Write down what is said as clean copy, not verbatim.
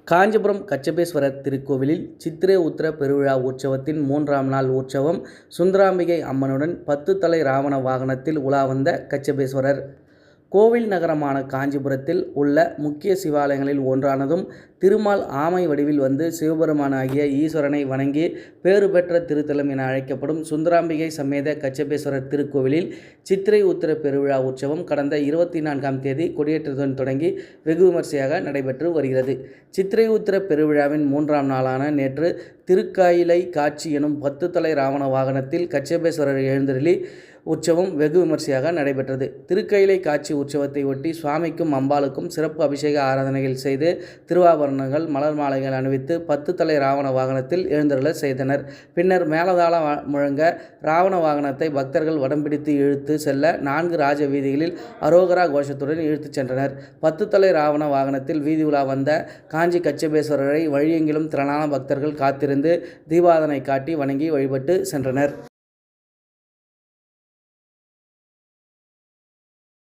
காஞ்சிபுரம் கச்சபேஸ்வரர் திருக்கோவிலில் சித்திரை உத்திர பெருவிழா உற்சவத்தின் 3ஆம் நாள் உற்சவம் சுந்தராம்பிகை அம்மனுடன் 10 தலை ராவண வாகனத்தில் உலா வந்த கச்சபேஸ்வரர். கோவில் நகரமான காஞ்சிபுரத்தில் உள்ள முக்கிய சிவாலயங்களில் ஒன்றானதும் திருமால் ஆமை வடிவில் வந்து சிவபெருமானாகிய ஈஸ்வரனை வணங்கி பேறு பெற்ற திருத்தலம் என அழைக்கப்படும் சுந்தராம்பிகை சமேத கச்சபேஸ்வரர் திருக்கோவிலில் சித்திரை உத்திர பெருவிழா உற்சவம் கடந்த 24ஆம் தேதி கொடியேற்றத்துடன் தொடங்கி வெகு விமர்சையாக நடைபெற்று வருகிறது. சித்திரை உத்திர பெருவிழாவின் 3ஆம் நாளான நேற்று திருக்காயிலை காட்சி எனும் 10 தலை ராவண வாகனத்தில் கச்சபேஸ்வரர் எழுந்தருளி உற்சவம் வெகு விமர்சையாக நடைபெற்றது. திருக்கயிலை காட்சி உற்சவத்தை ஒட்டி சுவாமிக்கும் அம்பாளுக்கும் சிறப்பு அபிஷேக ஆராதனைகள் செய்து திருவாபரணங்கள் மலர் மாலைகள் அணிவித்து 10 தலை ராவண வாகனத்தில் எழுந்தருள செய்தனர். பின்னர் மேலதாள முழங்க ராவண வாகனத்தை பக்தர்கள் வடம்பிடித்து இழுத்து செல்ல 4 ராஜ வீதிகளில் அரோகரா கோஷத்துடன் இழுத்துச் சென்றனர். 10 தலை ராவண வாகனத்தில் வீதி உலா வந்த காஞ்சி கச்சபேஸ்வரரை வழியெங்கிலும் திரளான பக்தர்கள் காத்திருந்து தீபாராதனை காட்டி வணங்கி வழிபட்டு சென்றனர்.